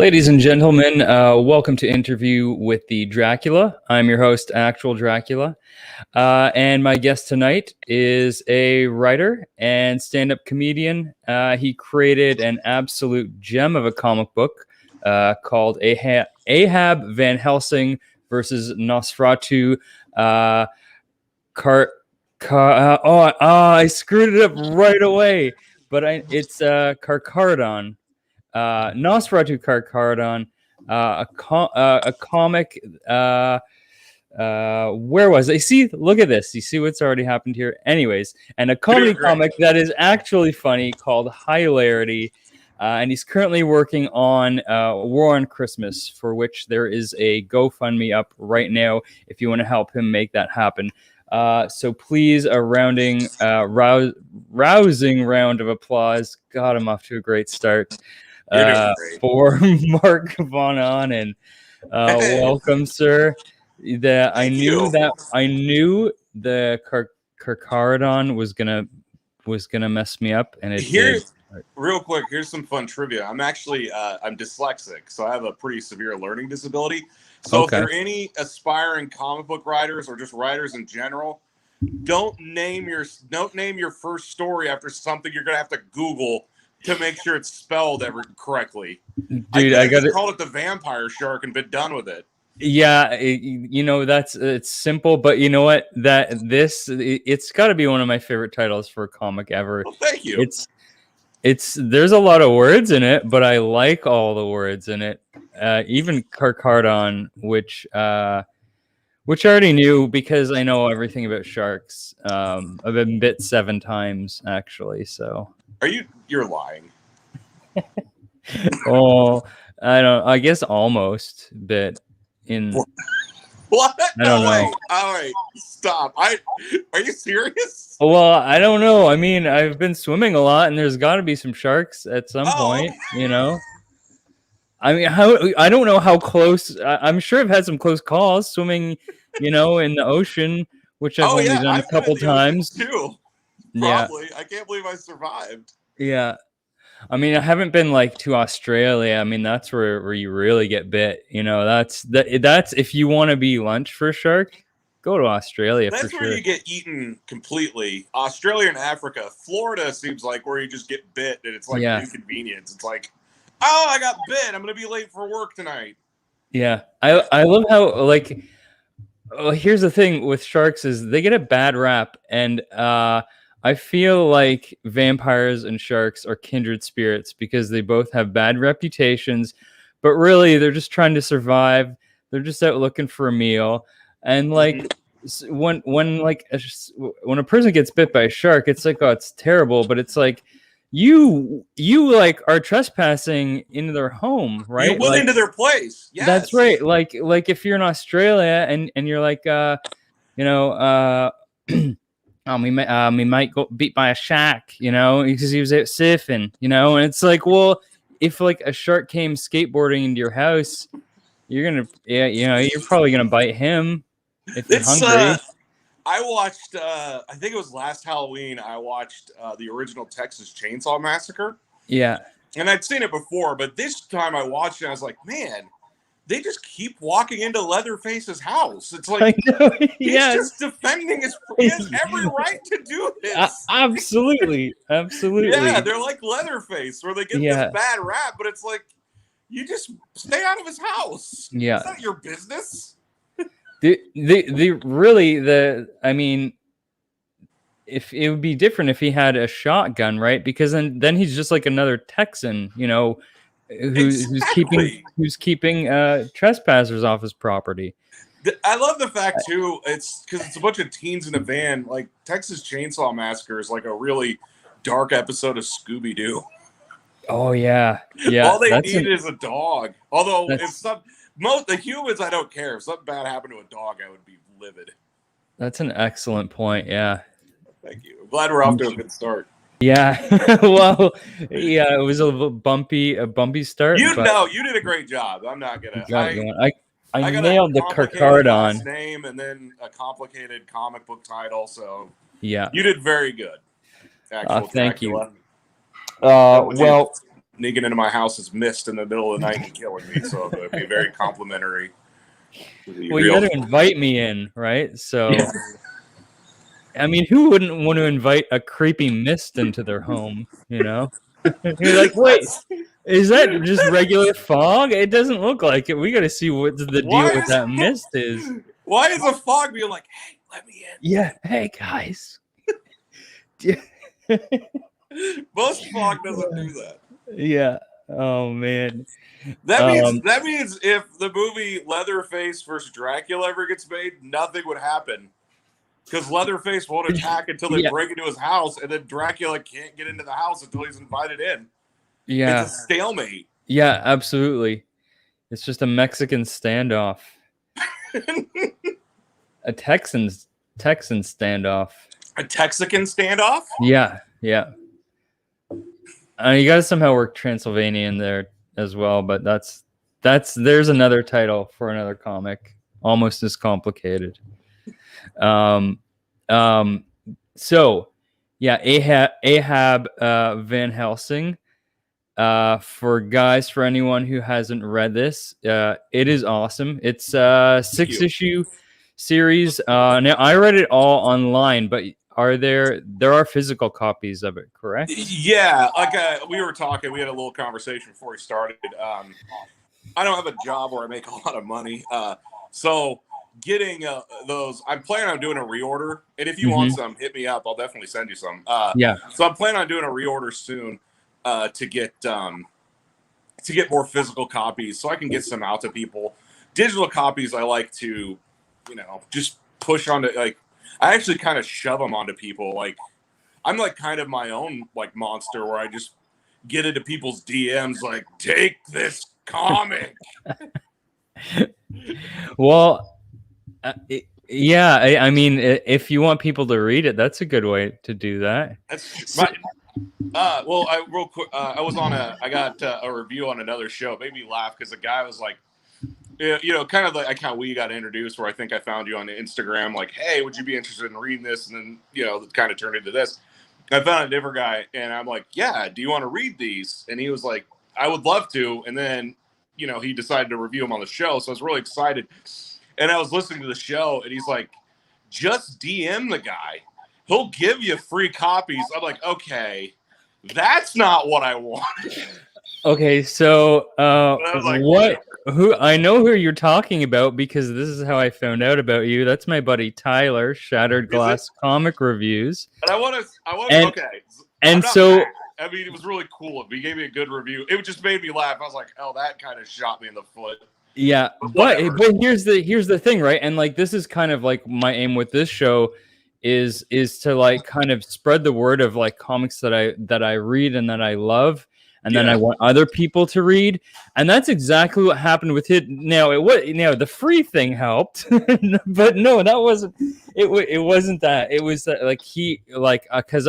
Ladies and gentlemen, welcome to Interview with the Dracula. I'm your host, Actual Dracula. And my guest tonight is a writer and stand-up comedian. He created an absolute gem of a comic book called Ahab Van Helsing versus Nosferatu I screwed it up right away. But it's Carcharodon. Nosferatu Carcharodon, a comic. Where was I? See, look at this. You see what's already happened here. Anyways, and a comedy comic that is actually funny called High-Larity. And he's currently working on War on Christmas, for which there is a GoFundMe up right now if you want to help him make that happen. So please, a rousing round of applause. God, I'm off to a great start. For Marc Von Ahnen. Welcome, sir. I knew the Carcharodon was gonna mess me up, and it did. Real quick, here's some fun trivia. I'm actually I'm dyslexic, so I have a pretty severe learning disability. So if there are any aspiring comic book writers or just writers in general, don't name your first story after something you're gonna have to Google to make sure it's spelled correctly. Dude, I got to call it the vampire shark and been done with it. Yeah, it's simple, but you know what? It's got to be one of my favorite titles for a comic ever. Well, thank you. There's a lot of words in it, but I like all the words in it. Even Carcharodon, which I already knew because I know everything about sharks. I've been bit 7 times actually, so. You're lying. Oh, I guess almost bit in. What? I don't know. All right, stop. Are you serious? Well, I don't know. I mean, I've been swimming a lot, and there's got to be some sharks at some point, you know. I mean, I don't know how close. I'm sure I've had some close calls swimming, in the ocean, which I've only done a couple times too. Probably. Yeah. I can't believe I survived. Yeah. I mean, I haven't been to Australia. I mean, that's where you really get bit. That's if you want to be lunch for a shark, go to Australia. That's where you get eaten completely. Australia and Africa. Florida seems like where you just get bit and it's like inconvenience. It's like, oh, I got bit. I'm going to be late for work tonight. Yeah. I love how here's the thing with sharks is they get a bad rap, and I feel like vampires and sharks are kindred spirits because they both have bad reputations, but really they're just trying to survive. They're just out looking for a meal. And when a person gets bit by a shark, it's like, oh, it's terrible. But it's like you are trespassing into their home, right? You went into their place. Yes. That's right. Like if you're in Australia and you're like, we might go beat by a shark, because he was out surfing, and it's like, well, if a shark came skateboarding into your house, you're probably gonna bite him if you're hungry. I watched, I think it was last Halloween, I watched the original Texas Chainsaw Massacre. Yeah. And I'd seen it before, but this time I watched it, I was like, man, they just keep walking into Leatherface's house. It's like he's just defending he has every right to do this. Absolutely. Yeah, they're like Leatherface, where they get this bad rap, but it's like you just stay out of his house. Yeah, it's not your business. I mean, if it would be different if he had a shotgun, right? Because then he's just like another Texan, who's keeping trespassers off his property. I love the fact too. It's because it's a bunch of teens in a van. Like Texas Chainsaw Massacre is like a really dark episode of Scooby-Doo. Oh yeah. All they need is a dog. Although the humans, I don't care. If something bad happened to a dog, I would be livid. That's an excellent point. Yeah. Thank you. I'm glad we're off to a good start. Yeah, well, yeah, it was a bumpy start. You did a great job. I'm not gonna. I nailed the Carcharodon name and then a complicated comic book title. So yeah, you did very good. Thank you. sneaking into my house as mist in the middle of the night and killing me. So it'd be very complimentary. Well, you got to invite me in, right? So, I mean, who wouldn't want to invite a creepy mist into their home? You know, you're like, wait, is that just regular fog? It doesn't look like it. We got to see what the deal with that mist is. Why is a fog being like, hey, let me in? Yeah, hey guys. Most fog doesn't do that. Yeah. Oh man. That means if the movie Leatherface versus Dracula ever gets made, nothing would happen. Because Leatherface won't attack until they break into his house, and then Dracula can't get into the house until he's invited in. Yeah. It's a stalemate. Yeah, absolutely. It's just a Mexican standoff. A Texan standoff. A Texican standoff? Yeah. You got to somehow work Transylvania in there as well, but there's another title for another comic, almost as complicated. So yeah, Ahab Van Helsing. For anyone who hasn't read this, it is awesome. It's a 6-issue series. Now I read it all online, but there are physical copies of it, correct? Yeah, like we were talking, we had a little conversation before we started. I don't have a job where I make a lot of money, so getting those, I'm planning on doing a reorder, and if you want some, hit me up. I'll definitely send you some. So I'm planning on doing a reorder soon to get more physical copies, so I can get some out to people. Digital copies, I like to, just push onto, like, I actually kind of shove them onto people. Like, I'm like kind of my own like monster where I just get into people's DMs like, take this comic. Well, I mean, if you want people to read it, that's a good way to do that. Real quick, I got a review on another show. It made me laugh because the guy was like, kind of like how we got introduced, where I think I found you on Instagram, like, hey, would you be interested in reading this? And then, it kind of turned into this. I found a different guy, and I'm like, yeah, do you want to read these? And he was like, I would love to. And then, he decided to review them on the show. So I was really excited. And I was listening to the show, and he's like, just DM the guy. He'll give you free copies. I'm like, okay, that's not what I want. Okay, so who I know who you're talking about, because this is how I found out about you. That's my buddy Tyler, Shattered Glass Comic Reviews. And I want to okay. And so mad. I mean, it was really cool. He gave me a good review. It just made me laugh. I was like, oh, that kind of shot me in the foot. Yeah, but here's the thing, right? And like, this is kind of like my aim with this show is to like kind of spread the word of like comics that I read and that I love. And then I want other people to read, and that's exactly what happened with it. Now the free thing helped, but no, that wasn't. It wasn't that. It was because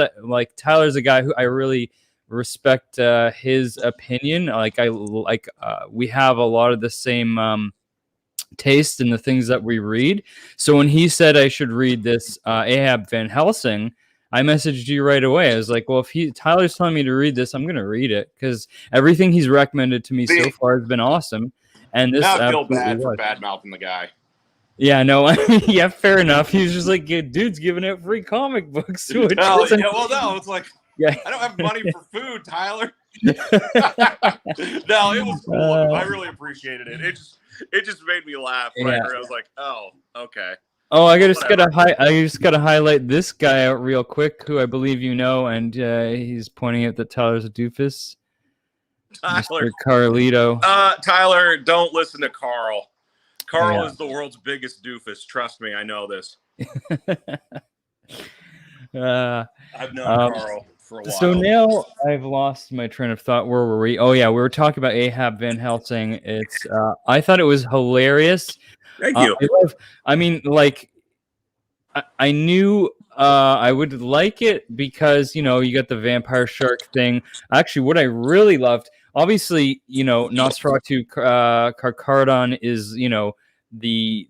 Tyler's a guy who I really respect his opinion. We have a lot of the same taste in the things that we read. So when he said I should read this Ahab Van Helsing, I messaged you right away. I was like, well, if Tyler's telling me to read this, I'm going to read it, because everything he's recommended to me so far has been awesome. And this, I feel bad for bad-mouthing the guy. Yeah, no, yeah, fair enough. He's just like, dude's giving out free comic books. No, it's like, I don't have money for food, Tyler. No, it was cool. I really appreciated it. It just made me laugh when I heard it. I was like, oh, okay. Oh, I just gotta highlight this guy out real quick, who I believe you know, and he's pointing out that Tyler's a doofus. Tyler, Mr. Carlito. Tyler, don't listen to Carl. Carl is the world's biggest doofus. Trust me, I know this. I've known Carl for a while. So now I've lost my train of thought. Where were we? Oh yeah, we were talking about Ahab Van Helsing. It's I thought it was hilarious. Thank you. I knew I would like it because, you got the vampire shark thing. Actually, what I really loved, obviously, Nosferatu Carcharodon is, the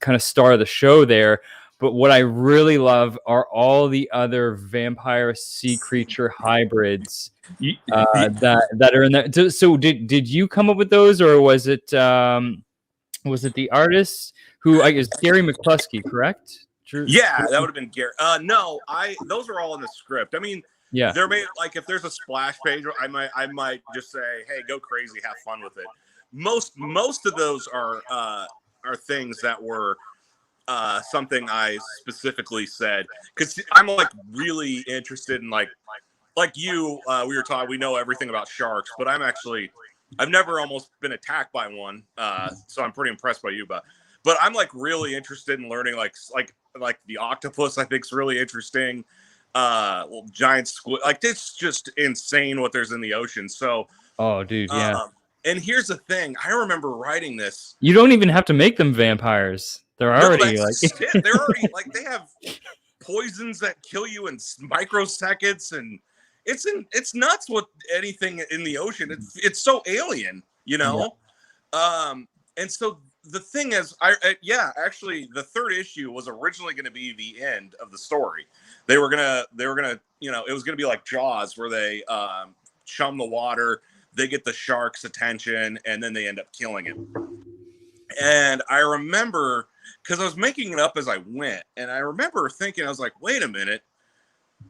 kind of star of the show there. But what I really love are all the other vampire sea creature hybrids that are in there. So did you come up with those, or was it the artist who I guess Gary McCluskey, correct? Yeah, that would have been Gary. No, those are all in the script. I mean, yeah, they're made like if there's a splash page, I might just say, hey, go crazy, have fun with it. Most of those are things that were something I specifically said because I'm like really interested in like you. We were talking. We know everything about sharks, but I've never almost been attacked by one. So I'm pretty impressed by you, but I'm like really interested in learning like the octopus. I think is really interesting. Well, giant squid. Like it's just insane what there's in the ocean. So, oh, dude, yeah. And here's the thing. I remember writing this. You don't even have to make them vampires. They're already they're already like they have poisons that kill you in microseconds, and it's nuts what anything in the ocean. It's so alien, you know. Yeah. And so the thing is, actually, the third issue was originally going to be the end of the story. They were gonna, you know, it was gonna be like Jaws, where they chum the water, they get the shark's attention, and then they end up killing him. And I remember, because I was making it up as I went, and I remember thinking, I was like, wait a minute,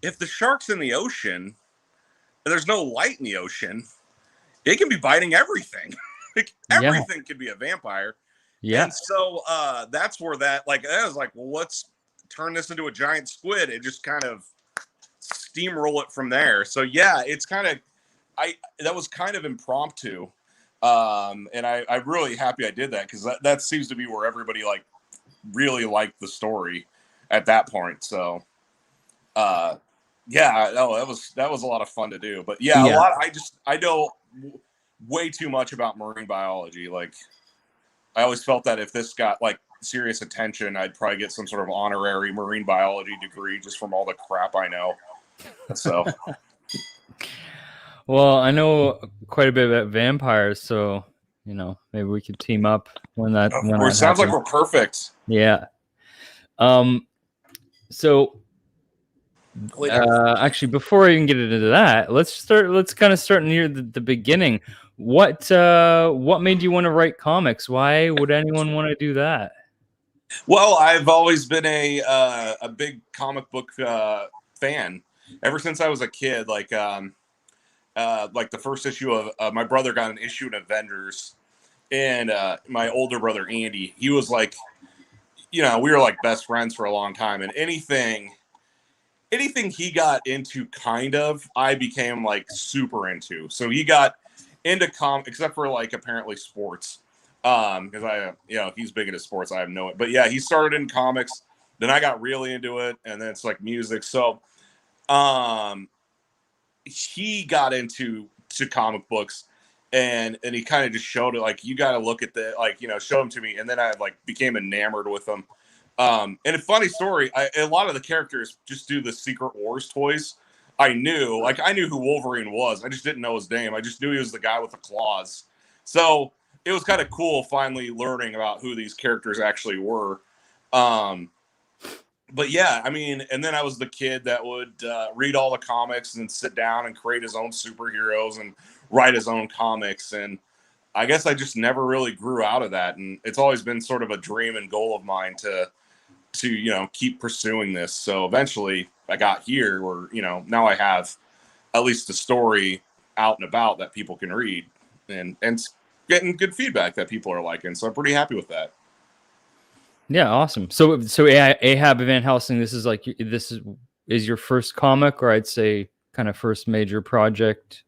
if the shark's in the ocean, and there's no light in the ocean, it can be biting everything. Like, everything could be a vampire. Yeah. And so that's where I was like, well, let's turn this into a giant squid and just kind of steamroll it from there. So yeah, it's kind of, that was kind of impromptu. And I'm really happy I did that, because that seems to be where everybody like really liked the story at that point. So yeah, no, that was a lot of fun to do. But yeah. A lot. I know way too much about marine biology. Like, I always felt that if this got like serious attention, I'd probably get some sort of honorary marine biology degree just from all the crap I know. So, well, I know quite a bit about vampires, so you know, maybe we could team up when that. It sounds like we're perfect. Yeah. So, actually, before I even get into that, let's kind of start near the beginning. What made you want to write comics? Why would anyone want to do that? Well, I've always been a big comic book fan ever since I was a kid. Like the first issue of my brother got an issue in Avengers, and my older brother Andy, he was like, you know, we were like best friends for a long time, and anything he got into, kind of, I became like super into. So he got into comics, except for like apparently sports, because he's big into sports. I have no, but yeah, he started in comics. Then I got really into it, and then it's like music. So, he got into comic books, and he kind of just showed it. Like, you got to look at show them to me, and then I like became enamored with them. And a funny story, a lot of the characters just do the Secret Wars toys. I knew who Wolverine was. I just didn't know his name. I just knew he was the guy with the claws. So it was kind of cool finally learning about who these characters actually were. But yeah, I mean, and then I was the kid that would read all the comics and sit down and create his own superheroes and write his own comics. And I guess I just never really grew out of that. And it's always been sort of a dream and goal of mine to keep pursuing this. So eventually I got here where, now I have at least a story out and about that people can read, and getting good feedback that people are liking. So I'm pretty happy with that. Yeah, awesome. So Ahab Van Helsing, this is your first comic, or I'd say kind of first major project.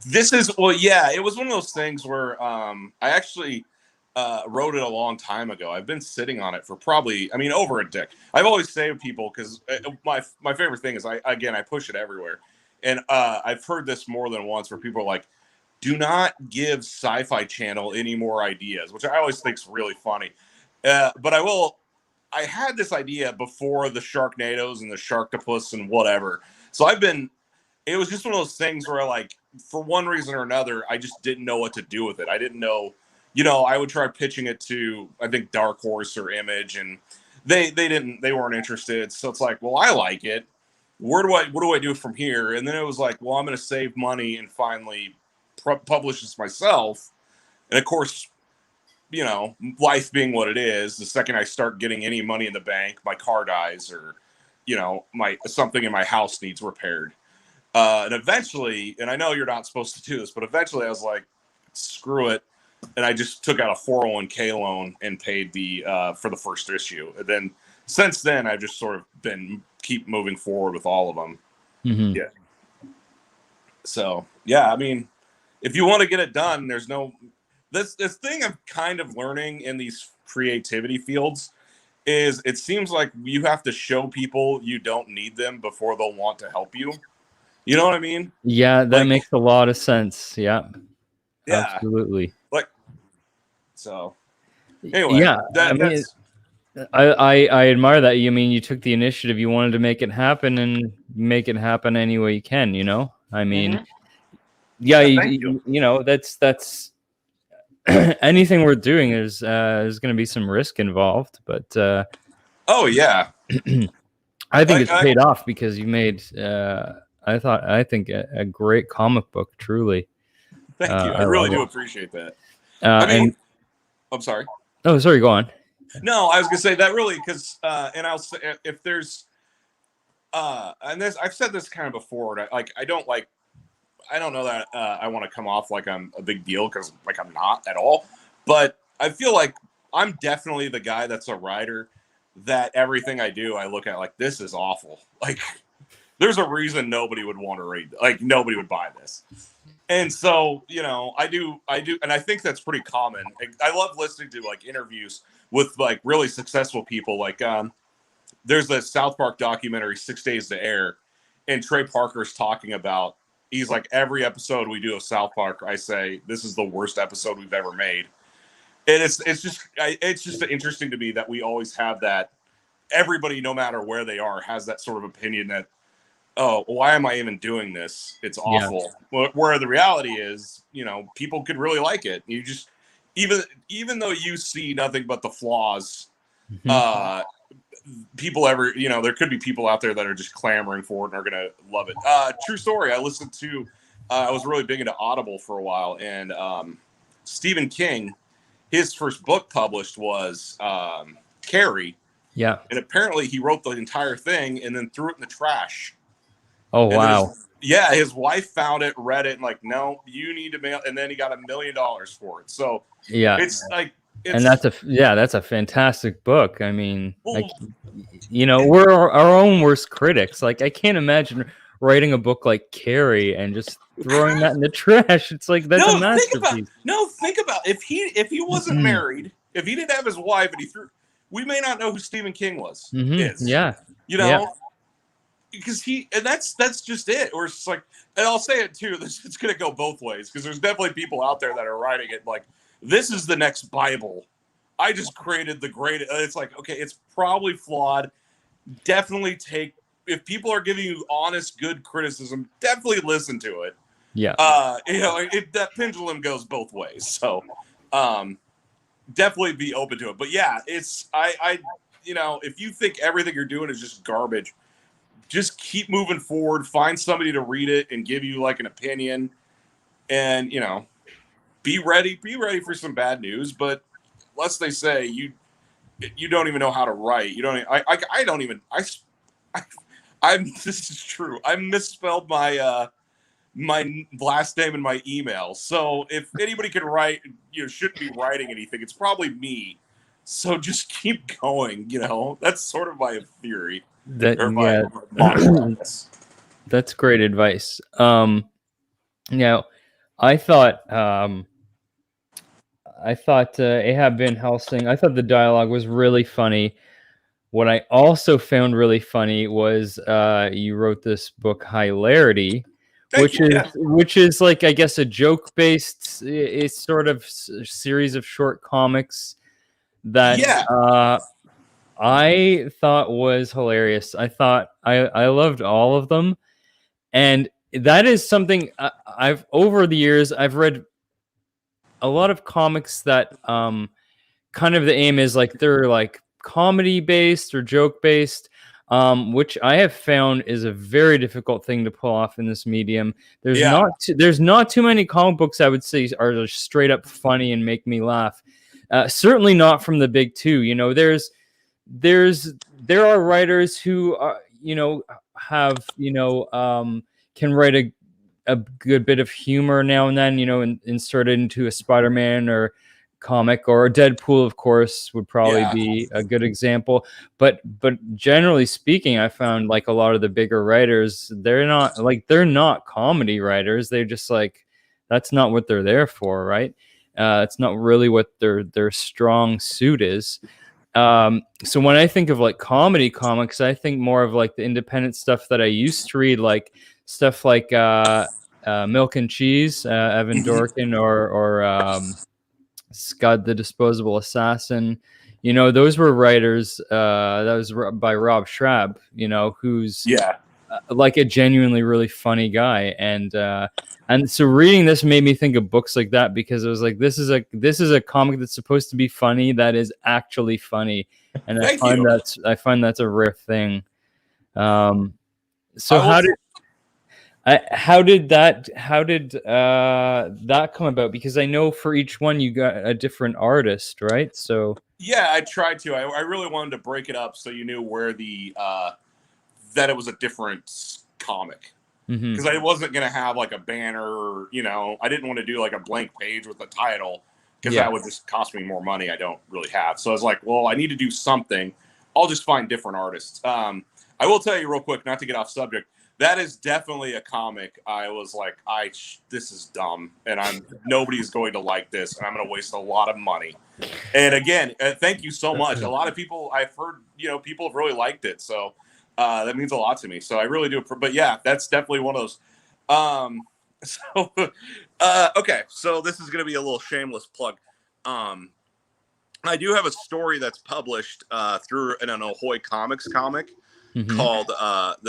This is, well, yeah, it was one of those things where I actually wrote it a long time ago. I've been sitting on it for probably, over a decade. I've always saved people, because my favorite thing is I push it everywhere. And I've heard this more than once, where people are like, do not give Sci-Fi Channel any more ideas, which I always think is really funny. But I had this idea before the Sharknadoes and the Sharktopus and whatever. So it was just one of those things where, like, for one reason or another, I just didn't know what to do with it. I didn't know, I would try pitching it to, I think, Dark Horse or Image, and they weren't interested. So it's like, well, I like it. What do I do from here? And then it was like, well, I'm going to save money and finally publish this myself. And of course, you know, life being what it is, the second I start getting any money in the bank, my car dies, or, you know, something in my house needs repaired. And eventually, and I know you're not supposed to do this, but eventually I was like, screw it. And I just took out a 401k loan and paid for the first issue. And then since then, I've just sort of keep moving forward with all of them. Mm-hmm. Yeah. So, yeah, I mean, if you want to get it done, there's no, this thing I'm kind of learning in these creativity fields is it seems like you have to show people you don't need them before they'll want to help you. You know what I mean? Yeah, that makes a lot of sense. Yeah. Yeah. Absolutely. Like, so anyway, yeah, I admire that. You mean you took the initiative, you wanted to make it happen and make it happen any way you can, you know? I mean, yeah, you know, that's anything worth doing is going to be some risk involved, but oh yeah. I think it's paid off because you made I think a great comic book, truly. Thank you. I really do appreciate that. I mean, I'm sorry. Oh, sorry, go on. No, I was gonna say that really because and I'll say if there's and this I've said this kind of before, I don't know that I want to come off like I'm a big deal because like I'm not at all, but I feel like I'm definitely the guy that's a writer that everything I do I look at like this is awful. Like there's a reason nobody would want to read, like nobody would buy this. And so, you know, I do, and I think that's pretty common. I love listening to like interviews with like really successful people. Like, there's a South Park documentary, 6 Days to Air, and Trey Parker's talking about. He's like, every episode we do of South Park, I say this is the worst episode we've ever made, and it's just interesting to me that we always have that. Everybody, no matter where they are, has that sort of opinion that, oh, why am I even doing this? It's awful. Yeah. Where the reality is, you know, people could really like it. You just, even though you see nothing but the flaws, people you know, there could be people out there that are just clamoring for it and are going to love it. True story. I listened to, I was really big into Audible for a while, and Stephen King, his first book published was Carrie. Yeah. And apparently he wrote the entire thing and then threw it in the trash. Oh, wow. His wife found it, read it, and like, no, you need to mail. And then he got $1 million for it. So yeah, it's like, and that's a fantastic book. I mean, like, you know, we're our own worst critics. Like, I can't imagine writing a book like Carrie and just throwing that in the trash. It's like that's a masterpiece. Think about if he wasn't married, if he didn't have his wife, and we may not know who Stephen King was. Yeah, you know. Yeah. Because that's just it. Or it's like, and I'll say it too. It's going to go both ways because there's definitely people out there that are writing it like, this is the next Bible. I just created the great. It's like, okay, it's probably flawed. Definitely if people are giving you honest, good criticism, definitely listen to it. Yeah. You know, that pendulum goes both ways. So, definitely be open to it. But yeah, I you know, if you think everything you're doing is just garbage, just keep moving forward. Find somebody to read it and give you like an opinion, and you know, be ready for some bad news. But lest they say you don't even know how to write. You don't. I don't even. I'm. This is true. I misspelled my my last name in my email. So if anybody can write, you know, shouldn't be writing anything. It's probably me. So just keep going. You know, that's sort of my theory. That's great advice. Now, I thought Ahab Van Helsing, I thought the dialogue was really funny. What I also found really funny was you wrote this book, High-Larity, which is like, I guess, a joke-based, it's sort of series of short comics that I thought was hilarious. I thought I loved all of them. And that is something over the years, I've read a lot of comics that kind of the aim is like they're like comedy based or joke based, which I have found is a very difficult thing to pull off in this medium. There's not too many comic books I would say are just straight up funny and make me laugh. Certainly not from the big two. You know, there are writers who are, you know, have, you know, can write a good bit of humor now and then, you know, inserted into a Spider-Man or comic, or a Deadpool, of course, would probably be a good example. But generally speaking, I found like a lot of the bigger writers, they're not comedy writers. They're just like, that's not what they're there for, right? It's not really what their strong suit is. So when I think of like comedy comics, I think more of like the independent stuff that I used to read, like stuff like Milk and Cheese, Evan Dorkin, or Scud the Disposable Assassin. You know, those were writers, that was by Rob Schrab, you know, who's like a genuinely really funny guy. And so reading this made me think of books like that, because it was like, this is a comic that's supposed to be funny that is actually funny. And I find that's a rare thing. So how did that come about? Because I know for each one you got a different artist, right? So yeah, I tried to. I really wanted to break it up so you knew where that it was a different comic, because I wasn't gonna have like a banner, or, you know, I didn't want to do like a blank page with a title, because that would just cost me more money I don't really have. So I was like, well, I need to do something. I'll just find different artists. I will tell you real quick, not to get off subject, that is definitely a comic I was like, this is dumb, and nobody's going to like this, and I'm going to waste a lot of money. And again, thank you so much. A lot of people, I've heard, you know, people have really liked it, so that means a lot to me. So I really do. But yeah, that's definitely one of those. Okay, so this is going to be a little shameless plug. I do have a story that's published through an Ahoy Comics comic. Called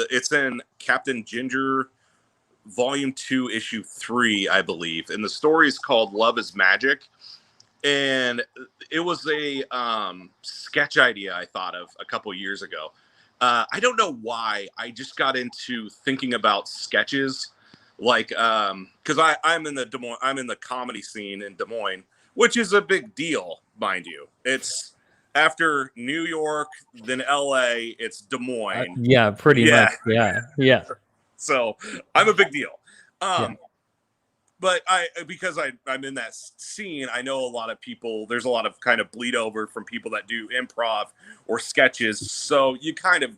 it's in Captain Ginger Volume 2 Issue 3, I believe, and the story is called Love is Magic. And it was a sketch idea I thought of a couple years ago. I don't know why I just got into thinking about sketches, like because I'm in the comedy scene in Des Moines, which is a big deal, mind you. It's after New York, then LA, it's Des Moines. Yeah, pretty much. Yeah. So I'm a big deal. But because I'm in that scene, I know a lot of people. There's a lot of kind of bleed over from people that do improv or sketches. So you kind of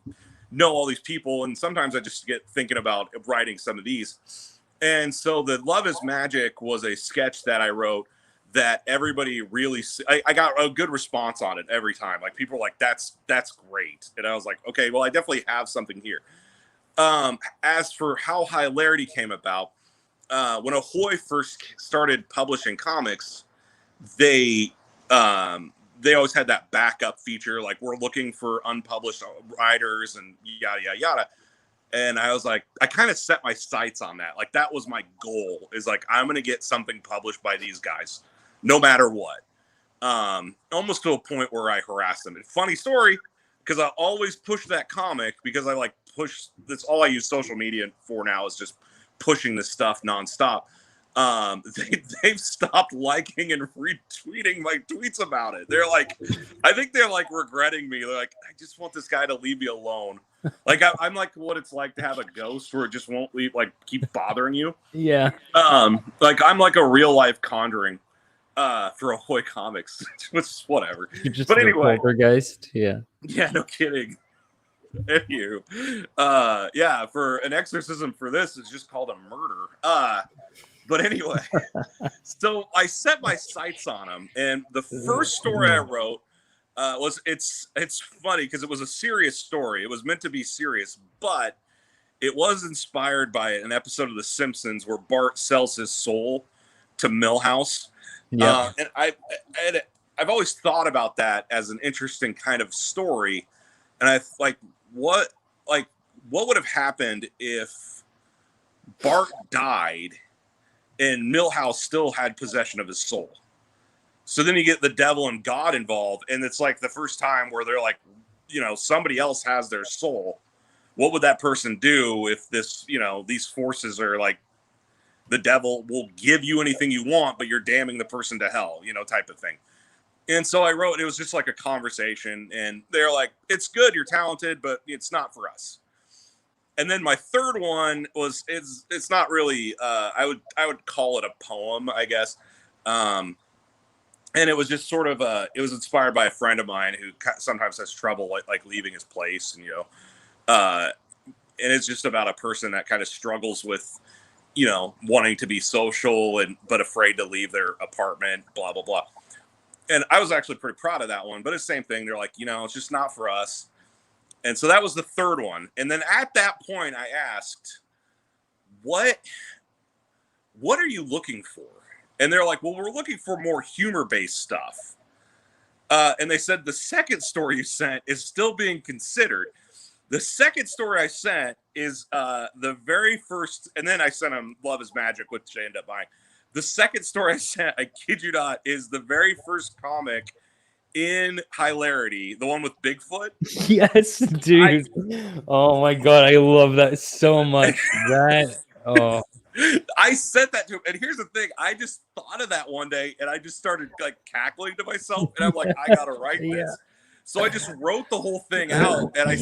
know all these people. And sometimes I just get thinking about writing some of these. And so the Love is Magic was a sketch that I wrote that everybody really, I got a good response on it every time. Like, people were like, that's great. And I was like, okay, well, I definitely have something here. As for how High-Larity came about, when Ahoy first started publishing comics, they always had that backup feature, like, we're looking for unpublished writers and yada, yada, yada. And I was like, I kind of set my sights on that. Like, that was my goal, is like, I'm going to get something published by these guys, no matter what. Almost to a point where I harassed them. And funny story, because I always push that comic, because I like push, that's all I use social media for now, is just pushing this stuff nonstop. They've stopped liking and retweeting my tweets about it. They're like, I think they're like regretting me. They're like, I just want this guy to leave me alone. Like, I'm like what it's like to have a ghost where it just won't leave, like, keep bothering you. Yeah. Like, I'm like a real life Conjuring for Ahoy Comics, which is whatever. But anyway, poltergeist. Yeah, no kidding. Anywho, yeah, for an exorcism for this, it's just called a murder. But anyway, so I set my sights on him, and the first story I wrote was it's funny because it was a serious story. It was meant to be serious, but it was inspired by an episode of The Simpsons where Bart sells his soul to Milhouse. Yeah, and I've always thought about that as an interesting kind of story, and I like what would have happened if Bart died and Milhouse still had possession of his soul. So then you get the devil and God involved, and it's like the first time where they're like, somebody else has their soul. What would that person do if this, these forces are like, the devil will give you anything you want, but you're damning the person to hell, type of thing. And so I wrote, it was just like a conversation, and they're like, it's good, you're talented, but it's not for us. And then my third one was, it's not really, I would call it a poem, I guess. And it was just sort of it was inspired by a friend of mine who sometimes has trouble like leaving his place, and and it's just about a person that kind of struggles with, wanting to be social but afraid to leave their apartment, blah blah blah. And I was actually pretty proud of that one, but it's the same thing. They're like, it's just not for us. And so that was the third one. And then at that point, I asked, what are you looking for? And they're like, well, we're looking for more humor-based stuff. And they said, the second story you sent is still being considered. The second story I sent is the very first, and then I sent them Love is Magic, which they ended up buying. The second story I sent, I kid you not, is the very first comic in High-Larity, the one with Bigfoot. Yes, dude. Oh my God, I love that so much. I sent that to him, and here's the thing: I just thought of that one day, and I just started like cackling to myself, and I'm like, I gotta write this. So I just wrote the whole thing out, and I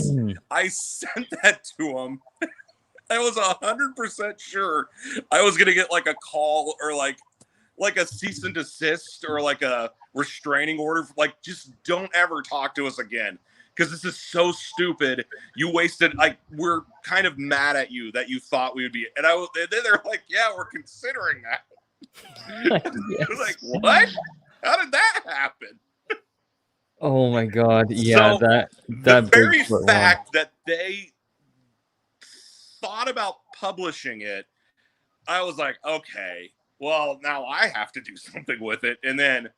sent that to him. I was 100% sure I was gonna get like a call or like a cease and desist or like a restraining order. Like, just don't ever talk to us again, because this is so stupid. You wasted, like, we're kind of mad at you that you thought we would be. And then they're like, yeah, we're considering that. Yes. I was like, what? How did that happen? Oh my God. Yeah. So that the very fact that they thought about publishing it, I was like, okay, well, now I have to do something with it. And then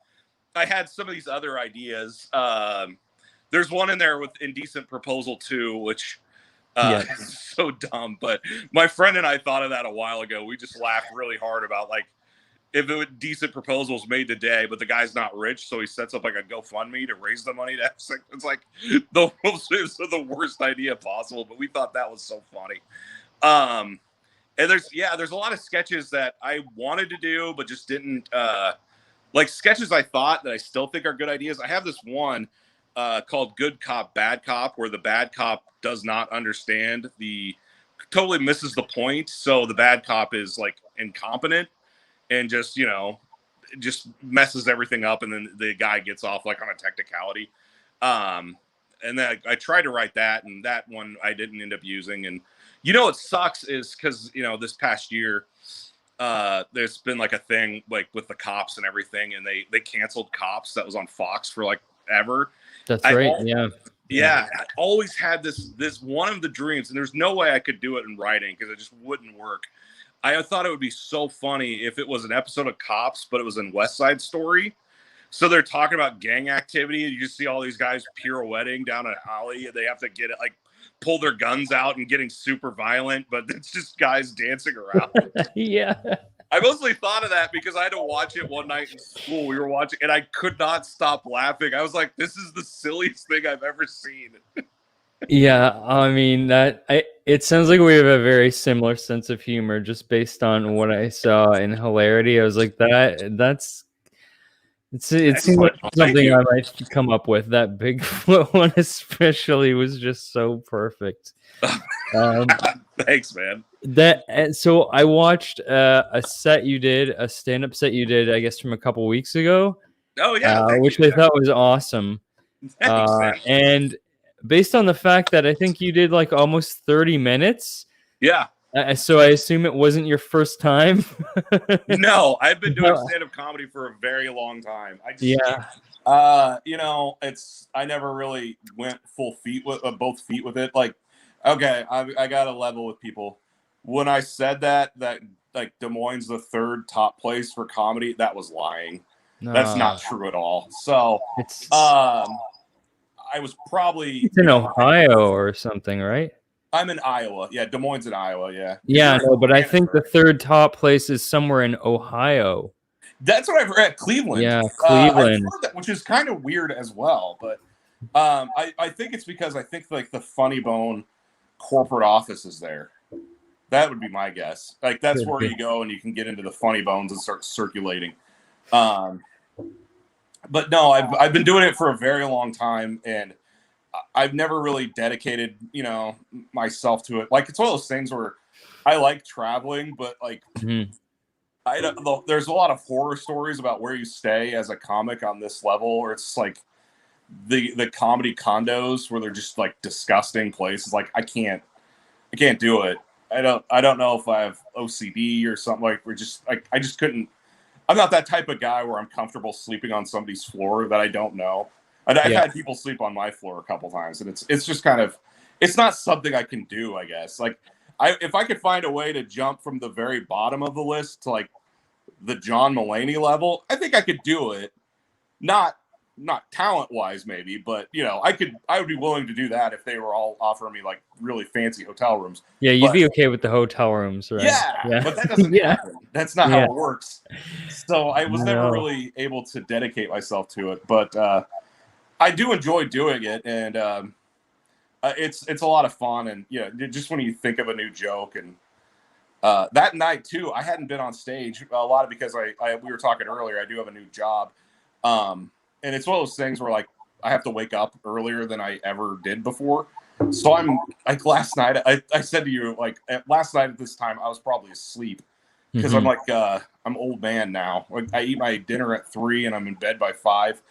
I had some of these other ideas. There's one in there with Indecent Proposal 2, which is so dumb. But my friend and I thought of that a while ago. We just laughed really hard about, like, if it was Decent Proposals made today, but the guy's not rich, so he sets up like a GoFundMe to raise the money to have sex. It's like the worst idea possible, but we thought that was so funny. And there's a lot of sketches that I wanted to do, but just didn't, like sketches I thought that I still think are good ideas. I have this one called Good Cop, Bad Cop, where the bad cop does not understand totally misses the point. So the bad cop is like incompetent and just, just messes everything up. And then the guy gets off like on a technicality. And then I tried to write that, and that one I didn't end up using. And what sucks is because, this past year, there's been like a thing like with the cops and everything, and they canceled Cops that was on Fox for like ever. That's right. Yeah. I always had this one of the dreams, and there's no way I could do it in writing because it just wouldn't work. I thought it would be so funny if it was an episode of Cops, but it was in West Side Story. So they're talking about gang activity, and you just see all these guys pirouetting down an alley, and they have to get it, like, pull their guns out and getting super violent, but it's just guys dancing around. Yeah. I mostly thought of that because I had to watch it one night in school. We were watching, and I could not stop laughing. I was like, this is the silliest thing I've ever seen. Yeah, I mean, it sounds like we have a very similar sense of humor just based on what I saw in Hilarity. I was like, that's it seems like something I might come up with. That Bigfoot one especially was just so perfect. Thanks, man. So I watched a stand-up set you did, I guess, from a couple weeks ago. Oh yeah, which I thought was awesome. Thanks, and based on the fact that I think you did like almost 30 minutes. Yeah. So I assume it wasn't your first time. No, I've been doing stand-up comedy for a very long time. I never really went both feet with it. Like, okay, I got to level with people. When I said that like Des Moines the third top place for comedy, that was lying. No. That's not true at all. So I was probably it's in Ohio or something, right? I'm in Iowa. Yeah, Des Moines in Iowa. Yeah. Yeah, no, but I think the third top place is somewhere in Ohio. That's what I've heard at Cleveland. Yeah, Cleveland. I've heard that, which is kind of weird as well. But I think it's because I think like the Funny Bone corporate office is there. That would be my guess. Like that's where you go and you can get into the Funny Bones and start circulating. But no, I've been doing it for a very long time, and I've never really dedicated, myself to it. Like it's one of those things where I like traveling, but like I don't know. There's a lot of horror stories about where you stay as a comic on this level, or it's like the comedy condos where they're just like disgusting places. Like I can't do it. I don't know if I have OCD or something. Like I just couldn't. I'm not that type of guy where I'm comfortable sleeping on somebody's floor that I don't know. I've had people sleep on my floor a couple times, and it's just kind of, it's not something I can do, I guess. Like if I could find a way to jump from the very bottom of the list to like the John Mulaney level, I think I could do it. Not talent wise, maybe, but I would be willing to do that if they were all offering me like really fancy hotel rooms. Yeah, you'd be okay with the hotel rooms, right? Yeah. But that doesn't happen. That's not how it works. So I was never really able to dedicate myself to it, but I do enjoy doing it, and it's a lot of fun. And just when you think of a new joke, and that night too, I hadn't been on stage a lot because we were talking earlier. I do have a new job, and it's one of those things where like I have to wake up earlier than I ever did before. So I'm like last night. I said to you like last night at this time I was probably asleep because I'm like I'm old man now. Like I eat my dinner at 3 and I'm in bed by 5.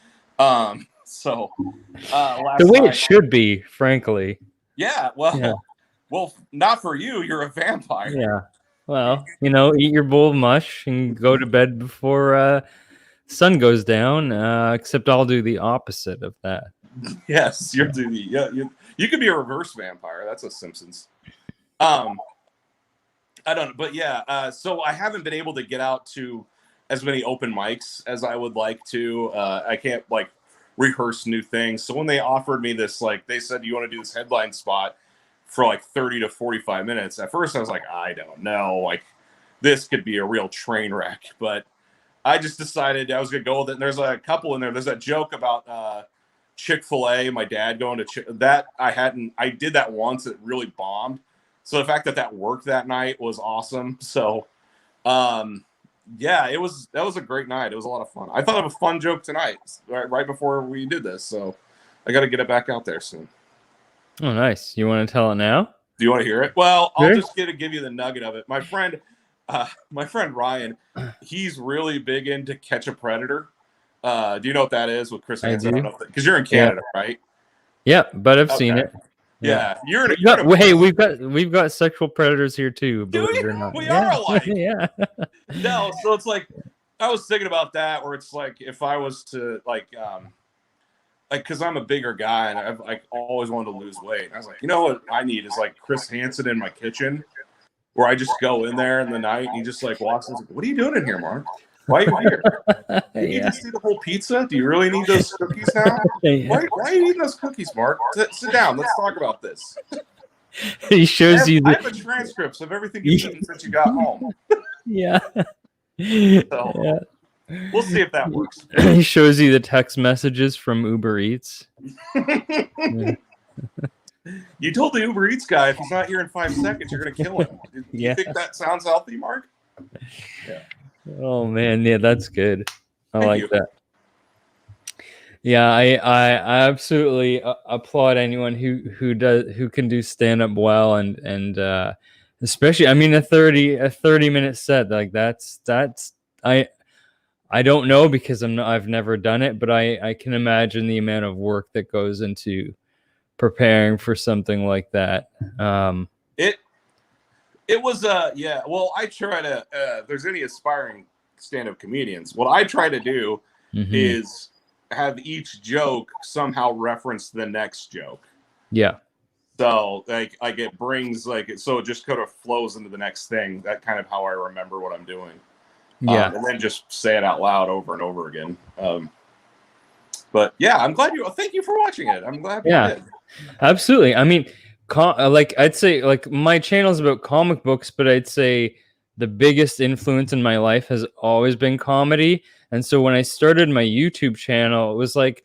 So the way it should be, frankly. Yeah, well, not for you. You're a vampire. Yeah. Well, eat your bowl of mush and go to bed before sun goes down. Except I'll do the opposite of that. Yes, you're doing. Yeah, you could be a reverse vampire. That's a Simpsons. I don't know, but yeah. So I haven't been able to get out to as many open mics as I would like to. I can't like rehearse new things. So when they offered me this, like they said, you want to do this headline spot for like 30 to 45 minutes. At first I was like, I don't know, like this could be a real train wreck, but I just decided I was going to go with it. And there's a couple in there. There's that joke about Chick-fil-A, my dad going to that. I did that once. It really bombed. So the fact that worked that night was awesome. So, yeah, that was a great night. It was a lot of fun. I thought of a fun joke tonight, right before we did this. So I got to get it back out there soon. Oh, nice. You want to tell it now? Do you want to hear it? Well, I'll just give you the nugget of it. My friend Ryan, he's really big into Catch a Predator. Do you know what that is with Chris Hansen? Because you're in Canada, right? Yeah, but I've seen it. Yeah, we've got sexual predators here too. Believe it or not. We are alike. Yeah. No, so it's like I was thinking about that, where it's like if I was to like because I'm a bigger guy and I've like always wanted to lose weight. And I was like, what I need is like Chris Hansen in my kitchen, where I just go in there in the night and he just like walks in. Like, what are you doing in here, Mark? Why are you here? Do you just eat the whole pizza? Do you really need those cookies now? Why are you eating those cookies, Mark? Sit down. Let's talk about this. He shows you. I have the transcripts of everything you've eaten since you got home. Yeah. So, we'll see if that works. He shows you the text messages from Uber Eats. You told the Uber Eats guy if he's not here in 5 seconds, you're going to kill him. Do you think that sounds healthy, Mark? Yeah. Oh man, yeah, that's good. I like that. Yeah, I absolutely applaud anyone who can do stand up well and especially a 30-minute set like that's I don't know because I've never done it, but I can imagine the amount of work that goes into preparing for something like that. It was well, I try to if there's any aspiring stand-up comedians, what I try to do is have each joke somehow reference the next joke. Yeah. So like it brings so it just kind of flows into the next thing. That kind of how I remember what I'm doing. Yeah. And then just say it out loud over and over again. But yeah, I'm glad thank you for watching it. I'm glad you did. Absolutely. I mean, I'd say like my channel is about comic books, but I'd say the biggest influence in my life has always been comedy. And so when I started my YouTube channel, it was like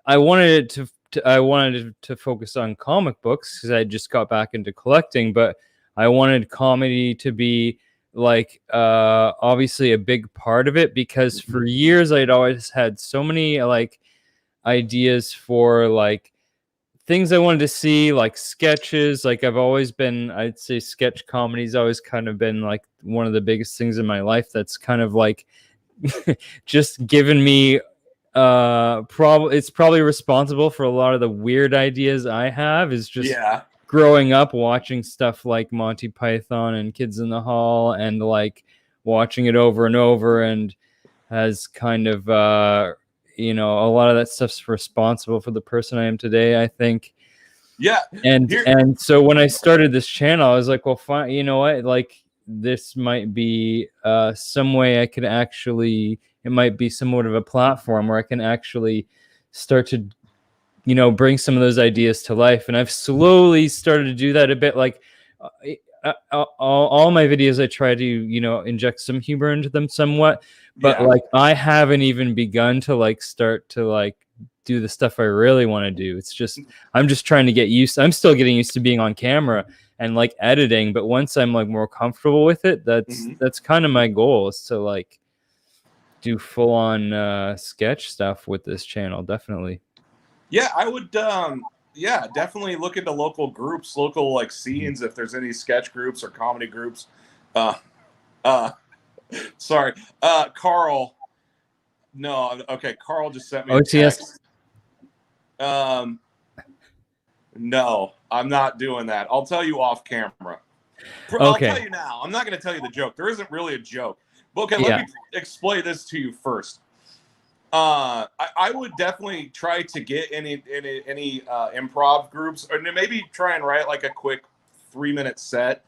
I wanted it I wanted it to focus on comic books because I just got back into collecting, but I wanted comedy to be like obviously a big part of it, because for years I'd always had so many like ideas for like things I wanted to see, like sketches. Like I've always been, I'd say sketch comedy's always kind of been like one of the biggest things in my life that's kind of like just given me it's probably responsible for a lot of the weird ideas I have, is just growing up watching stuff like Monty Python and Kids in the Hall and like watching it over and over, and has kind of you know, a lot of that stuff's responsible for the person I am today, I think. Yeah. And so when I started this channel, I was like, well, fine, you know what, like this might be some way I could actually, it might be somewhat of a platform where I can actually start to, you know, bring some of those ideas to life. And I've slowly started to do that a bit. Like all my videos, I try to, you know, inject some humor into them somewhat, but like I haven't even begun to like start to like do the stuff I really want to do. It's just, I'm just trying to get used. I'm still getting used to being on camera and like editing, but once I'm like more comfortable with it, that's kind of my goal, is to like do full on sketch stuff with this channel. Definitely. Yeah, I would definitely look into local groups, local like scenes, if there's any sketch groups or comedy groups. Sorry. Carl. No, okay, Carl just sent me a text. No, I'm not doing that. I'll tell you off camera. I'll tell you now. I'm not going to tell you the joke. There isn't really a joke. But okay, let me explain this to you first. I would definitely try to get any improv groups, or maybe try and write like a quick 3-minute set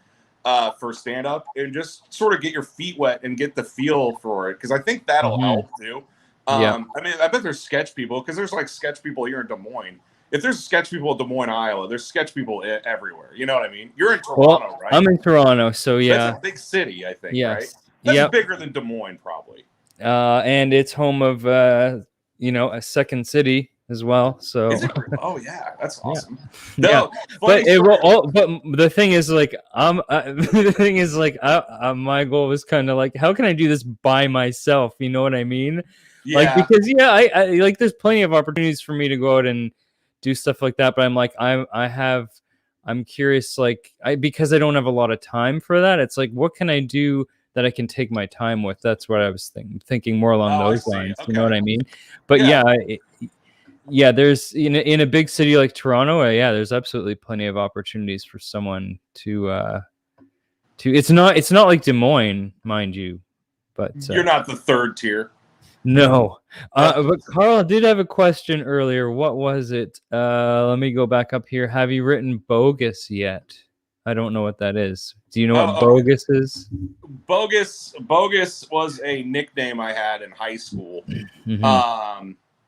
for stand up, and just sort of get your feet wet and get the feel for it, because I think that'll help too. I mean, I bet there's sketch people, because there's like sketch people here in Des Moines. If there's sketch people in Des Moines, Iowa, there's sketch people everywhere. You know what I mean? You're in Toronto, right? I'm in Toronto, so yeah. That's a big city, I think, right? That's bigger than Des Moines, probably. And it's home of, you know, a second city as well. So, oh yeah, that's awesome. Yeah. No, but the thing is, like, the thing is, like, my goal was kind of like, how can I do this by myself? You know what I mean? Yeah. Like, because I like, there's plenty of opportunities for me to go out and do stuff like that, but I'm like, I'm curious, like, because I don't have a lot of time for that. It's like, what can I do that I can take my time with? That's what I was thinking more along those lines. Okay. You know what I mean? But there's in a big city like Toronto, there's absolutely plenty of opportunities for someone to it's not like Des Moines, mind you, but you're not the third tier. No. But Carl did have a question earlier. What was it? Let me go back up here. Have you written Bogus yet? I don't know what that is. Do you know what Bogus is? Bogus was a nickname I had in high school.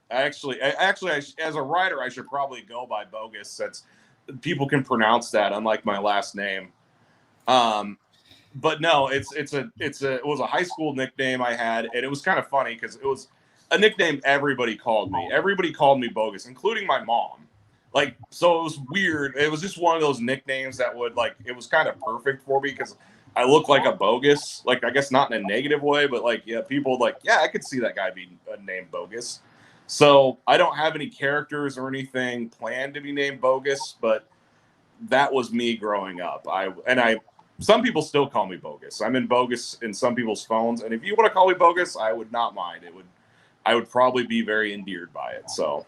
Actually, as a writer, I should probably go by Bogus, since people can pronounce that, unlike my last name. But no, it was a high school nickname I had, and it was kind of funny because it was a nickname everybody called me. Everybody called me Bogus, including my mom. Like, so it was weird. It was just one of those nicknames that would, like, it was kind of perfect for me because I look like a bogus. Like, I guess not in a negative way, but like, yeah, people like, yeah, I could see that guy being named Bogus. So I don't have any characters or anything planned to be named Bogus, but that was me growing up. Some people still call me Bogus. I'm in Bogus in some people's phones, and if you want to call me Bogus, I would not mind. I would probably be very endeared by it. So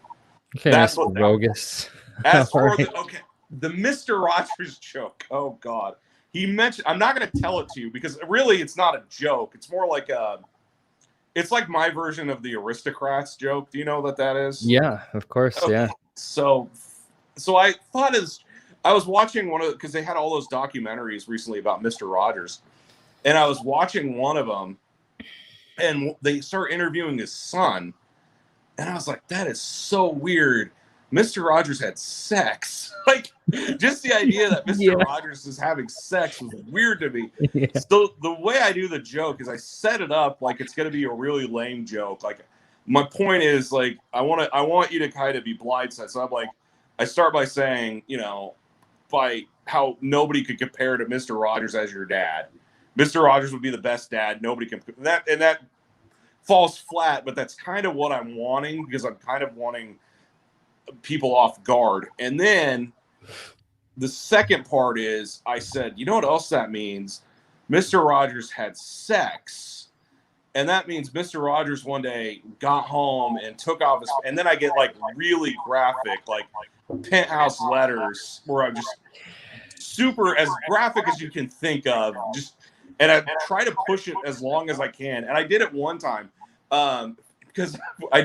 that's what Bogus. As for the Mr. Rogers joke. Oh God, he mentioned. I'm not going to tell it to you because really, it's not a joke. It's more like it's like my version of the Aristocrats joke. Do you know what that is? Yeah, of course. Okay. Yeah. So I thought I was watching because they had all those documentaries recently about Mr. Rogers, and I was watching one of them, and they start interviewing his son, and I was like, that is so weird Mr. Rogers had sex. Like, just the idea that Mr. Rogers is having sex was weird to me. Yeah. So the way I do the joke is I set it up like it's going to be a really lame joke. Like, my point is, like, I want you to kind of be blindsided. So I'm like, I start by saying, you know, by how nobody could compare to Mr. Rogers as your dad. Mr. Rogers would be the best dad. Nobody can. That falls flat, but that's kind of what I'm wanting, because I'm kind of wanting people off guard. And then the second part is, I said, you know what else that means? Mr. Rogers had sex, and that means Mr. Rogers one day got home and took off his, and then I get like really graphic, like penthouse letters where I'm just super as graphic as you can think of, just, and I try to push it as long as I can. And I did it one time because I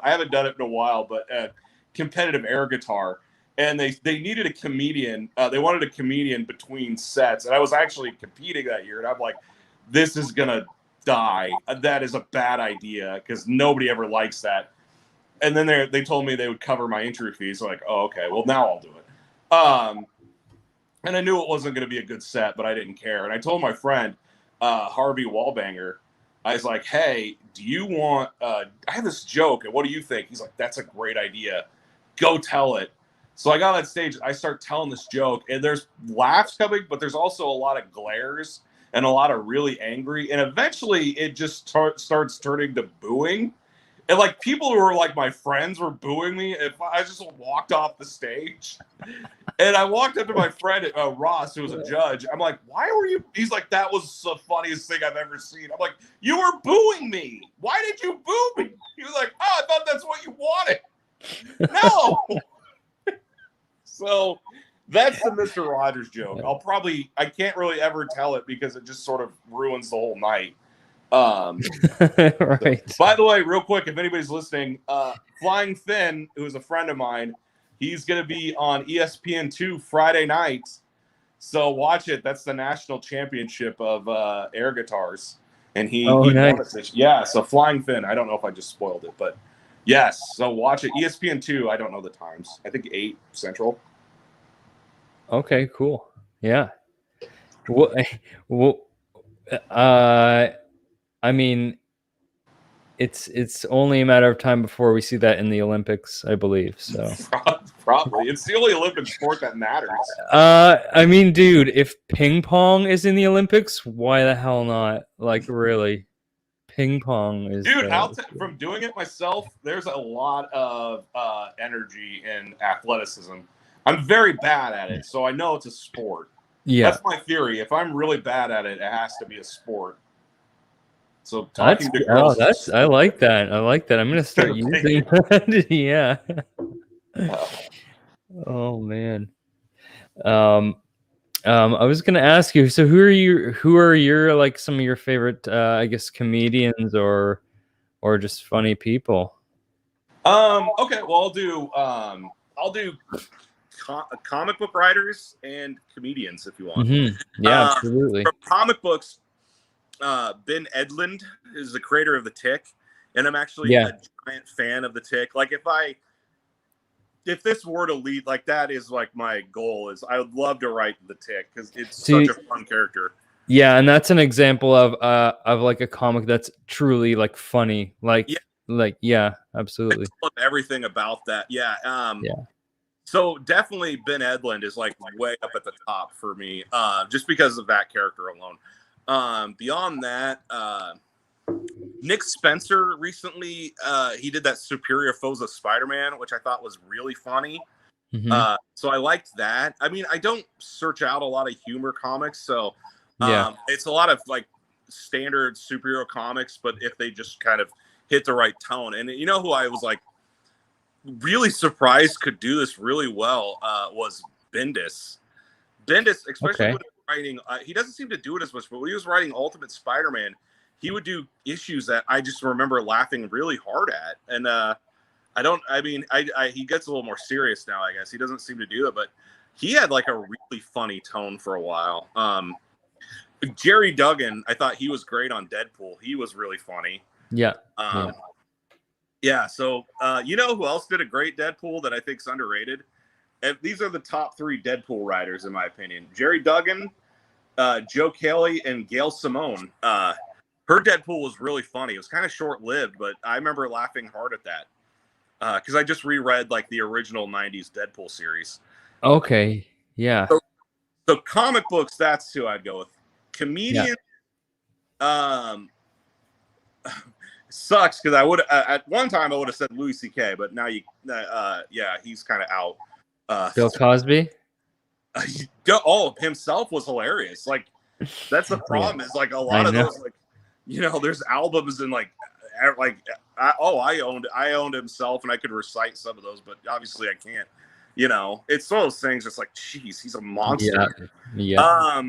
haven't done it in a while, but competitive air guitar, and they needed a comedian. They wanted a comedian between sets, and I was actually competing that year, and I'm like, this is gonna die. That is a bad idea, because nobody ever likes that. And then they told me they would cover my entry fees. So like, oh, okay, well, now I'll do it. And I knew it wasn't going to be a good set, but I didn't care. And I told my friend, Harvey Wallbanger, I was like, hey, do you want, I have this joke, and what do you think? He's like, that's a great idea. Go tell it. So I got on stage, I start telling this joke, and there's laughs coming, but there's also a lot of glares and a lot of really angry. And eventually it just starts turning to booing. And like, people who were like my friends were booing me if I just walked off the stage. And I walked up to my friend Ross, who was a judge. I'm like, why were you? He's like, that was the funniest thing I've ever seen. I'm like, you were booing me. Why did you boo me? He was like, oh, I thought that's what you wanted. No. So that's the Mr. Rogers joke. I can't really ever tell it because it just sort of ruins the whole night. Right. So, by the way, real quick, if anybody's listening, Flying Finn, who's a friend of mine, he's going to be on ESPN2 Friday nights. So watch it. That's the national championship of air guitars. And he won it. Yeah, so Flying Finn. I don't know if I just spoiled it, but yes. So watch it. ESPN2, I don't know the times. I think 8 Central. Okay, cool. Yeah. Well, I mean, it's only a matter of time before we see that in the Olympics, I believe. So probably it's the only Olympic sport that matters. I mean, dude, if ping pong is in the Olympics, why the hell not? Like, really, ping pong is. Dude, from doing it myself, there's a lot of energy and athleticism. I'm very bad at it, so I know it's a sport. Yeah, that's my theory. If I'm really bad at it, it has to be a sport. So talking to girls, I like that. I like that. I'm gonna start using that. Yeah. Oh man. I was gonna ask you. So who are your like some of your favorite I guess comedians or just funny people? Okay. Well, I'll do comic book writers and comedians if you want. Mm-hmm. Yeah, absolutely. From comic books, Ben Edlund is the creator of The Tick, and I'm actually a giant fan of The Tick. Like, if this were to lead, like, that is like my goal. Is I would love to write The Tick because it's such a fun character. Yeah, and that's an example of like a comic that's truly like funny. Like, absolutely. I love everything about that. Yeah. So definitely Ben Edlund is like way up at the top for me, just because of that character alone. Beyond that, Nick Spencer recently, he did that Superior Foes of Spider-Man, which I thought was really funny. Mm-hmm. So I liked that. I mean, I don't search out a lot of humor comics, so it's a lot of like standard superhero comics, but if they just kind of hit the right tone. And you know who I was like really surprised could do this really well was Bendis. Bendis, especially with writing, he doesn't seem to do it as much, but when he was writing Ultimate Spider-Man, he would do issues that I just remember laughing really hard at. And he gets a little more serious now, I guess. He doesn't seem to do it, but he had like a really funny tone for a while. Jerry Duggan, I thought he was great on Deadpool. He was really funny. Yeah. Yeah. So you know who else did a great Deadpool that I think is underrated? And these are the top 3 Deadpool writers in my opinion: Jerry Duggan, Joe Kelly, and Gail Simone. Her Deadpool was really funny. It was kind of short-lived, but I remember laughing hard at that because I just reread like the original '90s Deadpool series. Okay, yeah. So comic books, that's who I'd go with. Comedian, sucks because I would at one time I would have said Louis C.K., but now he's kind of out. Bill Cosby. Himself was hilarious. Like that's the problem is like a lot of those, like, you know, there's albums and I owned Himself and I could recite some of those, but obviously I can't. You know, it's one of those things. It's like, geez, he's a monster. Yeah.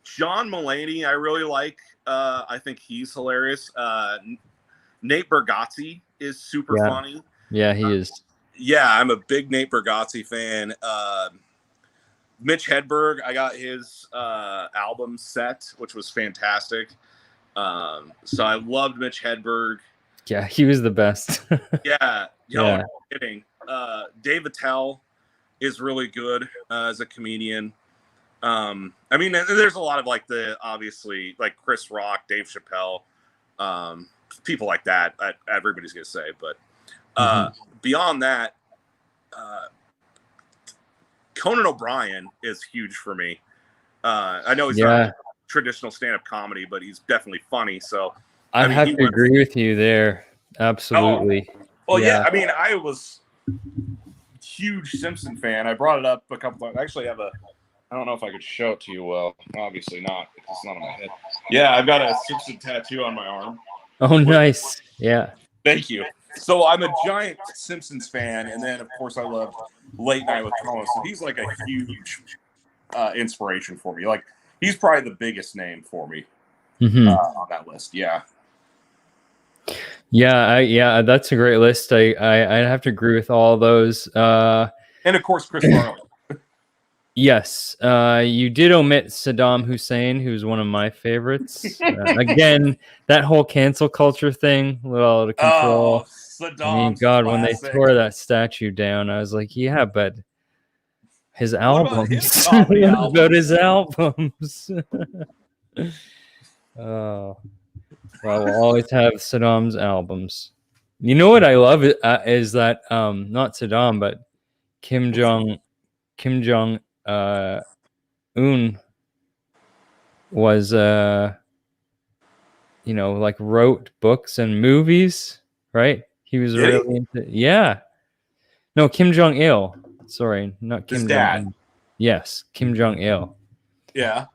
John Mulaney, I really like. I think he's hilarious. Nate Bargatze is super funny. Yeah, he is. Yeah, I'm a big Nate Bargatze fan. Mitch Hedberg, I got his album set, which was fantastic. So I loved Mitch Hedberg. Yeah, he was the best. Yeah. No kidding. Dave Attell is really good as a comedian. I mean, there's a lot of like obviously like Chris Rock, Dave Chappelle, people like that. Everybody's gonna say, but beyond that, Conan O'Brien is huge for me. I know he's not traditional stand-up comedy, but he's definitely funny. So I have to agree with you there. Absolutely. Well, yeah. I mean, I was huge Simpson fan. I brought it up a couple times. I actually have I don't know if I could show it to you well. Obviously not. It's not on my head. Yeah, I've got a Simpson tattoo on my arm. Oh, nice. Yeah. Thank you. So I'm a giant Simpsons fan, and then of course I love Late Night with Conan. So he's like a huge inspiration for me. Like he's probably the biggest name for me on that list. Yeah. Yeah, that's a great list. I'd have to agree with all those. And of course, Chris Farley. Yes, you did omit Saddam Hussein, who's one of my favorites. Again, that whole cancel culture thing, a little out of control. Oh, Saddam! I mean, God, when they tore that statue down, I was like, yeah, but his albums. What about his albums? Oh. Well, we'll always have Saddam's albums. You know what I love is that not Saddam, but Kim Jong Un was like wrote books and movies, right? He was really into No, Kim Jong Il. Sorry, not Kim Jong Un. Yes, Kim Jong Il. Yeah.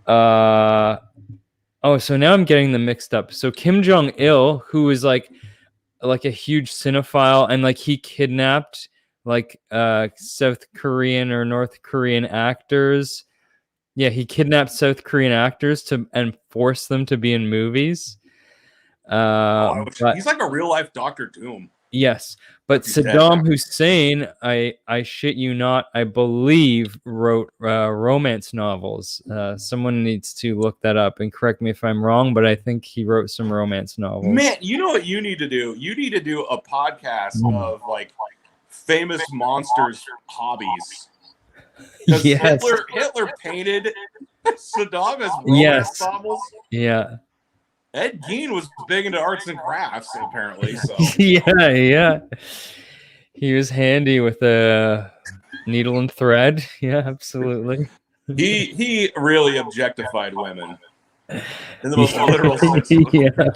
Oh, so now I'm getting them mixed up. So Kim Jong Il, who is like a huge cinephile, and like he kidnapped like South Korean or North Korean actors. Yeah, he kidnapped South Korean actors and forced them to be in movies. He's like a real life Dr. Doom. Yes, but Saddam Hussein, I shit you not, I believe wrote romance novels. Someone needs to look that up and correct me if I'm wrong, but I think he wrote some romance novels. Man, you know what you need to do? You need to do a podcast of like famous monsters' hobbies. Yes. Hitler painted Saddam as romance novels. Yeah. Ed Gein was big into arts and crafts, apparently. So. Yeah. He was handy with a needle and thread. Yeah, absolutely. He really objectified women in the most literal sense. Yeah.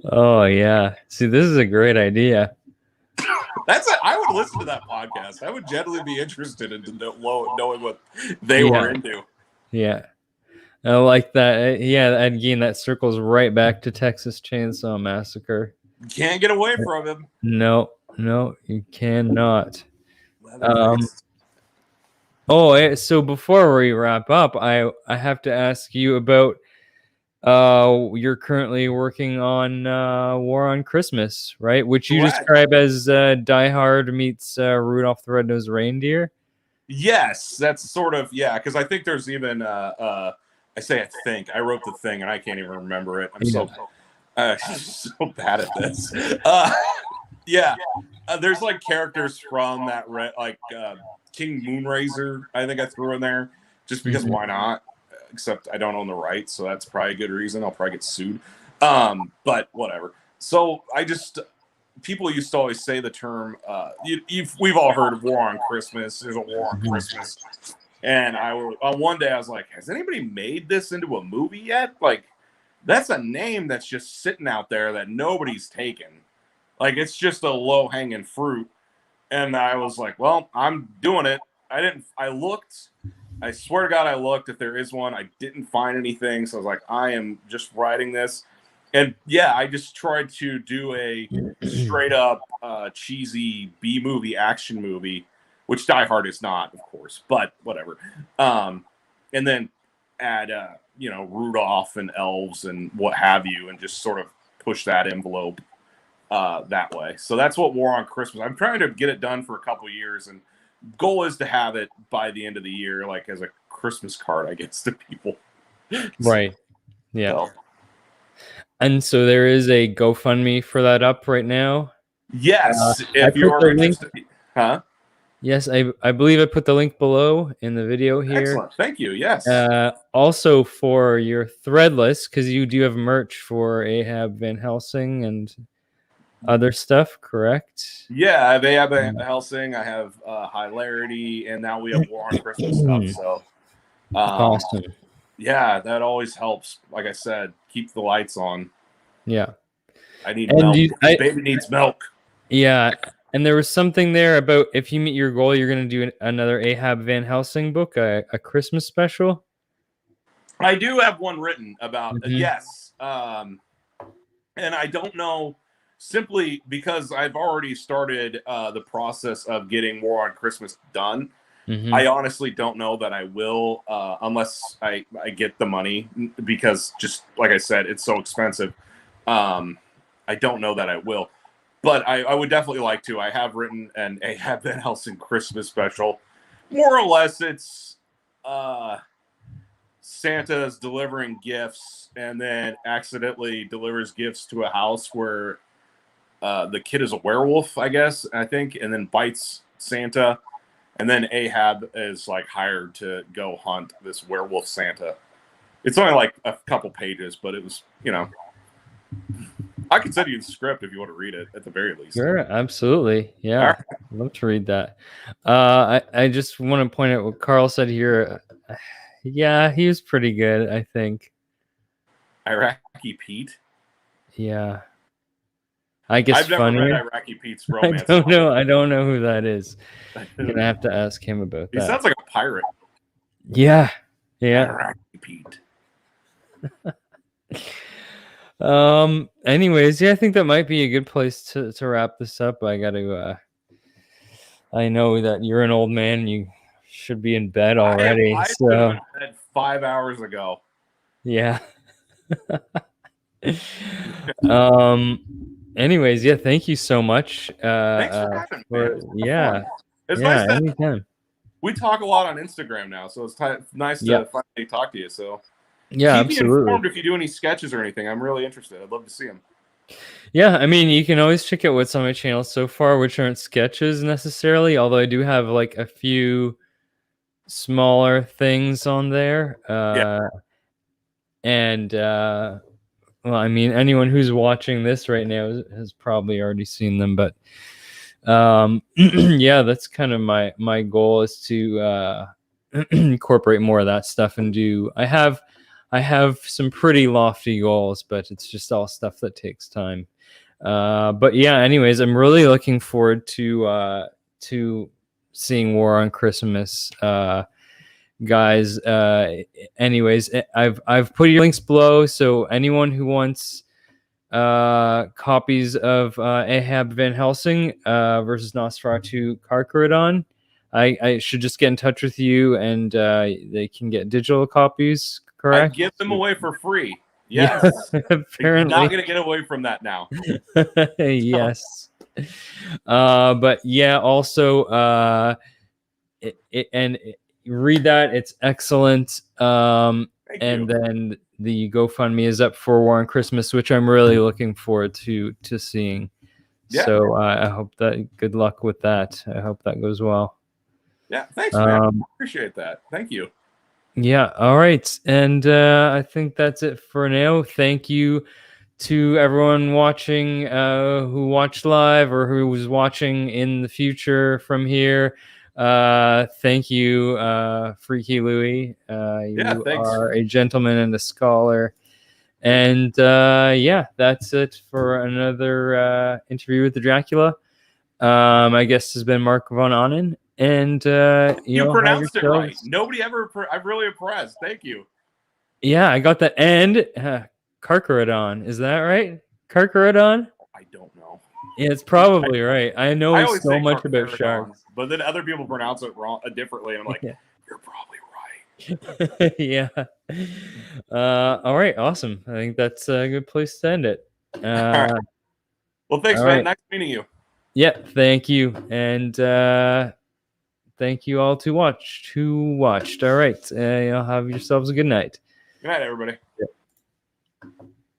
Oh yeah. See, this is a great idea. I would listen to that podcast. I would generally be interested in knowing what they were into. Yeah. I like that. Yeah, and again, that circles right back to Texas Chainsaw Massacre. Can't get away from him. No, you cannot. So before we wrap up, I have to ask you about you're currently working on War on Christmas, right? Which you describe as Die Hard meets Rudolph the Red-Nosed Reindeer. Yes, that's sort of because I think there's even I wrote the thing and I can't even remember it. So bad at this. Yeah, there's like characters from that, King Moonrazer. I think I threw in there just because why not? Except I don't own the rights, so that's probably a good reason. I'll probably get sued. But whatever. So people used to always say the term. We've all heard of War on Christmas. There's a War on Christmas, and one day I was like, has anybody made this into a movie yet? Like, that's a name that's just sitting out there that nobody's taken. Like, it's just a low-hanging fruit. And I was like, well, I'm doing it. I looked. I swear to God, I looked if there is one. I didn't find anything. So I was like, I am just writing this. And yeah, I just tried to do a straight-up cheesy B-movie action movie, which Die Hard is not, of course, but whatever. And then add, Rudolph and elves and what have you, and just sort of push that envelope that way. So that's what War on Christmas. I'm trying to get it done for a couple years, and goal is to have it by the end of the year, like as a Christmas card, I guess, to people. Right. Yeah. And so there is a GoFundMe for that up right now. Yes, if you are interested. Huh? Yes, I believe I put the link below in the video here. Excellent. Thank you. Yes. Also for your Threadless, because you do have merch for Ahab Van Helsing and other stuff, correct? Yeah, I have Ahab Van Helsing. I have High-Larity, and now we have War on Christmas stuff. So awesome. Yeah, that always helps. Like I said, keep the lights on. Yeah. I need milk. Baby needs milk. Yeah. And there was something there about if you meet your goal, you're going to do another Ahab Van Helsing book, a Christmas special. I do have one written about, yes. And I don't know, simply because I've already started the process of getting War on Christmas done. I honestly don't know that I will, unless I get the money, because just like I said, it's so expensive. I don't know that I will. But I would definitely like to. I have written an Ahab Van Helsing Christmas special. More or less, it's Santa's delivering gifts and then accidentally delivers gifts to a house where the kid is a werewolf, I guess, I think, and then bites Santa. And then Ahab is like hired to go hunt this werewolf Santa. It's only like a couple pages, but it was, I can send you the script if you want to read it at the very least. Sure, absolutely. Yeah, right. I'd love to read that. I just want to point out what Carl said here. Yeah, he was pretty good, I think. Iraqi Pete? Yeah. I guess I've never read Iraqi Pete's romance. I don't know who that is. I'm gonna have to ask him about that. He sounds like a pirate. Yeah. Iraqi Pete. Anyways, yeah, I think that might be a good place to wrap this up. I know that you're an old man and you should be in bed already. I so went to bed 5 hours ago. Yeah. Anyways, yeah, thank you so much. Thanks for having me. Yeah. It's nice that anytime. We talk a lot on Instagram now, so it's nice to finally talk to you. So yeah, keep me informed if you do any sketches or anything. I'm really interested. I'd love to see them. Yeah, I mean, you can always check out what's on my channel so far, which aren't sketches necessarily, although I do have like a few smaller things on there. And well, I mean, anyone who's watching this right now has probably already seen them, but yeah, that's kind of my goal is to incorporate more of that stuff and do. I have some pretty lofty goals, but it's just all stuff that takes time. But yeah, anyways, I'm really looking forward to seeing War on Christmas, guys. Anyways, I've put your links below, so anyone who wants copies of Ahab Van Helsing versus Nosferatu Carcharodon, I should just get in touch with you, and they can get digital copies. Correct? I give them away for free. Yes. Apparently. Not going to get away from that now. Yes. But yeah, also read that. It's excellent. And then the GoFundMe is up for War on Christmas, which I'm really looking forward to seeing. Yeah. So I hope that good luck with that. I hope that goes well. Yeah, thanks, man. I appreciate that. Thank you. Yeah, all right. And I think that's it for now. Thank you to everyone watching who watched live or who was watching in the future from here. Thank you, Freaky Louie. You are a gentleman and a scholar. And yeah, that's it for another interview with the Dracula. My guest has been Marc Von Ahnen. And you pronounced it right. Nobody ever. I'm really impressed. Thank you. Yeah, I got that. And Carcharodon, is that right? Carcharodon? I don't know. Yeah, it's probably right. I know so much about sharks, but then other people pronounce it wrong differently. And I'm like, you're probably right. Yeah. All right. Awesome. I think that's a good place to end it. Right. Well, thanks, man. Right. Nice meeting you. Yeah. Thank you. And thank you all who watched. All right. Y'all have yourselves a good night. Good night, everybody. Yeah.